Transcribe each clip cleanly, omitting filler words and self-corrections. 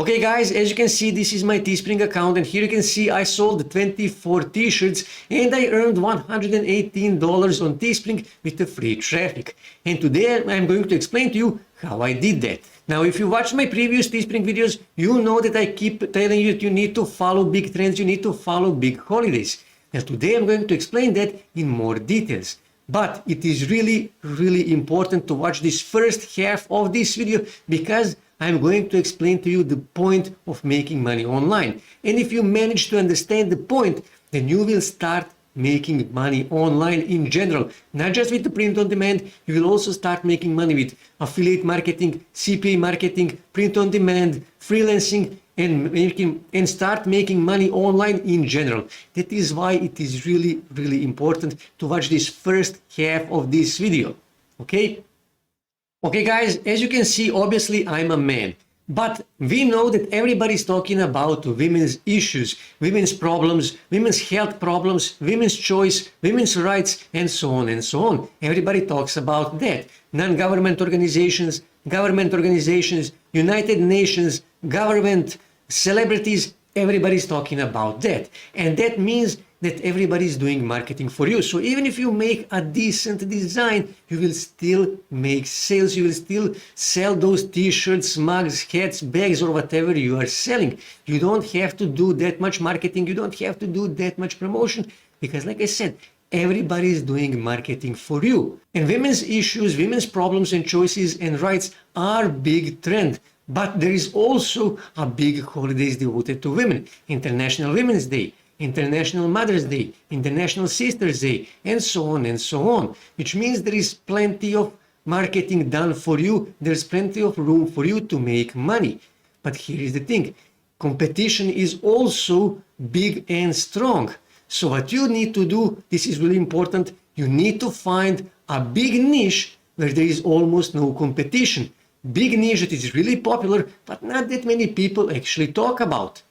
Okay guys, as you can see, this is my Teespring account, and here you can see I sold 24 t-shirts and I earned $118 on Teespring with the free traffic. And today I'm going to explain to you how I did that. Now, if you watched my previous Teespring videos, you know that I keep telling you that you need to follow big trends, you need to follow big holidays. Now today I'm going to explain that in more details. But it is really important to watch this first half of this video, because I'm going to explain to you the point of making money online. And if you manage to understand the point, then you will start making money online in general. Not just with the print on demand, you will also start making money with affiliate marketing, CPA marketing, print on demand, freelancing, and start making money online in general. That is why it is really important to watch this first half of this video. Okay? Okay guys, as you can see, obviously I'm a man, but we know that everybody's talking about women's issues, women's problems, women's health problems, women's choice, women's rights, and so on and so on. Everybody talks about that. Non-government organizations, government organizations, United Nations, government, celebrities, everybody's talking about that. And that means that everybody's doing marketing for you. So even if you make a decent design, you will still make sales. You will still sell those t-shirts, mugs, hats, bags, or whatever you are selling. You don't have to do that much marketing. You don't have to do that much promotion, because like I said, everybody is doing marketing for you. And women's issues, women's problems and choices and rights are big trend. But there is also a big holidays devoted to women. International Women's Day, International Mother's Day, International Sisters Day, and so on, which means there is plenty of marketing done for you. There's plenty of room for you to make money. But here is the thing, competition is also big and strong. So what you need to do, this is really important, you need to find a big niche where there is almost no competition. Big niche that is really popular, but not that many people actually talk about.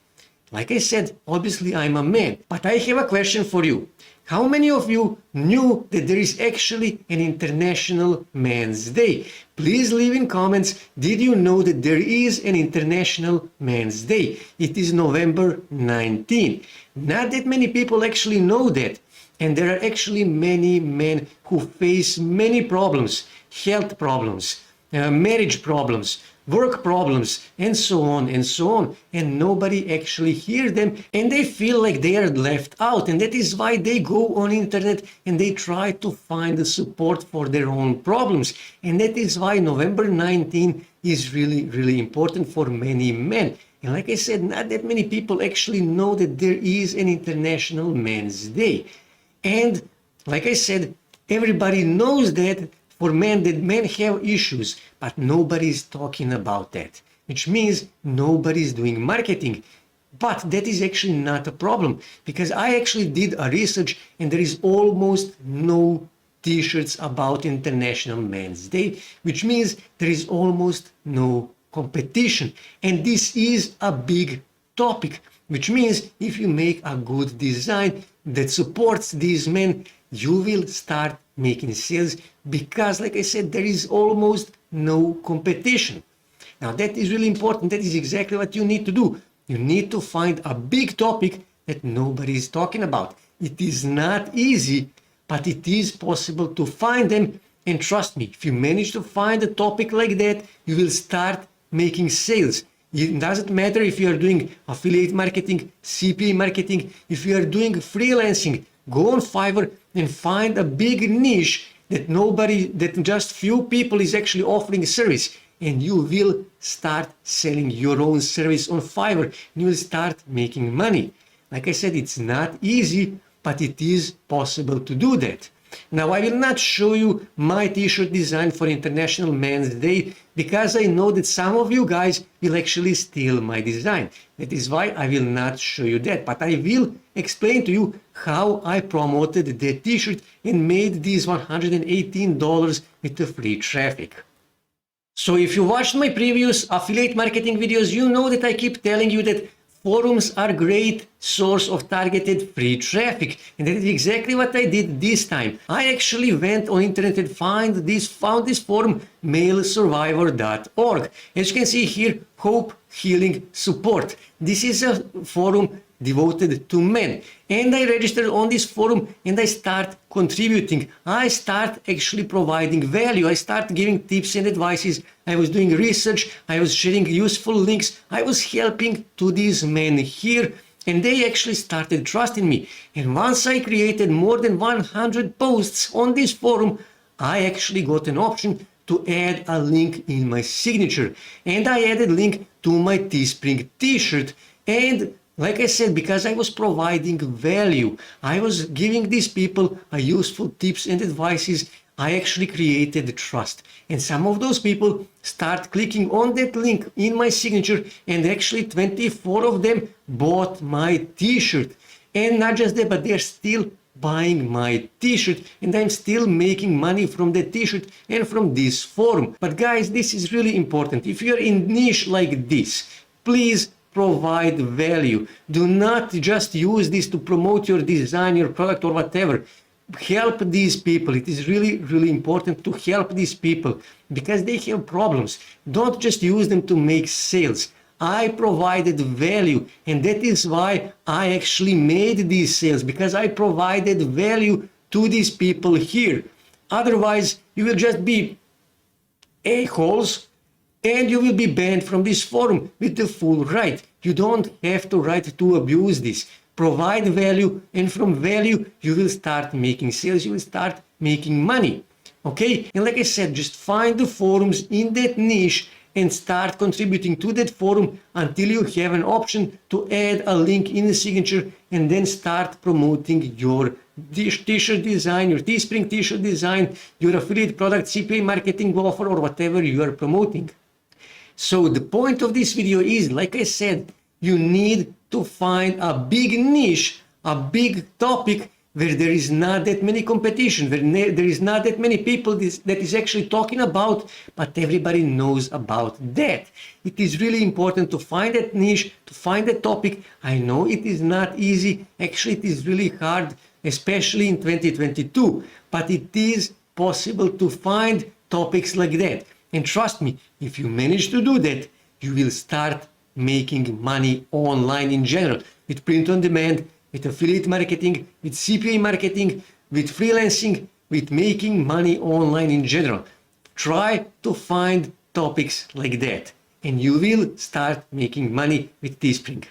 Like I said, obviously I'm a man, but I have a question for you. How many of you knew that there is actually an International Men's Day? Please leave in comments, did you know that there is an International Men's Day? It is November 19. Not that many people actually know that. And there are actually many men who face many problems, health problems, marriage problems, work problems, and so on, and nobody actually hears them, and they feel like they are left out. And that is why they go on internet and they try to find the support for their own problems. And that is why November 19 is really important for many men. And like I said, not that many people actually know that there is an International Men's Day. And like I said, everybody knows that for men, that men have issues, but nobody is talking about that, which means nobody is doing marketing. But that is actually not a problem, because I actually did a research and there is almost no t-shirts about International Men's Day, which means there is almost no competition. And this is a big topic, which means if you make a good design that supports these men, you will start making sales, because like I said, there is almost no competition. Now that is really important. That is exactly what you need to do. You need to find a big topic that nobody is talking about. It is not easy, but it is possible to find them. And trust me, if you manage to find a topic like that, you will start making sales. It doesn't matter if you are doing affiliate marketing, CPA marketing, if you are doing freelancing, go on Fiverr and find a big niche that just few people is actually offering a service, and you will start selling your own service on Fiverr, and you will start making money. Like I said, it's not easy, but it is possible to do that. Now, I will not show you my t-shirt design for International Men's Day, because I know that some of you guys will actually steal my design. That is why I will not show you that, but I will explain to you how I promoted the t-shirt and made these $118 with the free traffic. So if you watched my previous affiliate marketing videos, you know that I keep telling you that forums are great source of targeted free traffic, and that is exactly what I did this time. I actually went on internet and found this forum, malesurvivor.org. As you can see here, Hope Healing Support. This is a forum devoted to men, and I registered on this forum and I start contributing. I start actually providing value. I start giving tips and advices. I was doing research. I was sharing useful links. I was helping to these men here, and they actually started trusting me. And once I created more than 100 posts on this forum, I actually got an option to add a link in my signature, and I added link to my Teespring t-shirt. And like I said, because I was providing value, I was giving these people a useful tips and advices, I actually created trust. And some of those people start clicking on that link in my signature, and actually 24 of them bought my t-shirt. And not just that, but they're still buying my t-shirt, and I'm still making money from the t-shirt and from this forum. But guys, this is really important. If you're in niche like this, please provide value. Do not just use this to promote your design, your product, or whatever. Help these people. It is really, really important to help these people because they have problems. Don't just use them to make sales. I provided value, and that is why I actually made these sales, because I provided value to these people here. Otherwise, you will just be a-holes, and you will be banned from this forum with the full right. You don't have the right to abuse this. Provide value, and from value, you will start making sales, you will start making money. Okay? And like I said, just find the forums in that niche and start contributing to that forum until you have an option to add a link in the signature, and then start promoting your t-shirt design, your Teespring t-shirt design, your affiliate product, CPA marketing offer, or whatever you are promoting. So the point of this video is, like I said, you need to find a big niche, a big topic where there is not that many competition, where there is not that many people that is actually talking about, but everybody knows about that. It is really important to find that niche, to find that topic. I know it is not easy. Actually, it is really hard, especially in 2022, but it is possible to find topics like that. And trust me, if you manage to do that, you will start making money online in general, with print on demand, with affiliate marketing, with CPA marketing, with freelancing, with making money online in general. Try to find topics like that, and you will start making money with Teespring.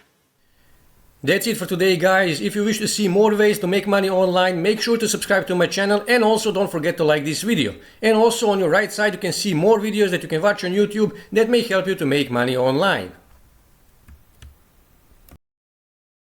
That's it for today, guys. If you wish to see more ways to make money online, make sure to subscribe to my channel, and also don't forget to like this video. And also on your right side, you can see more videos that you can watch on YouTube that may help you to make money online.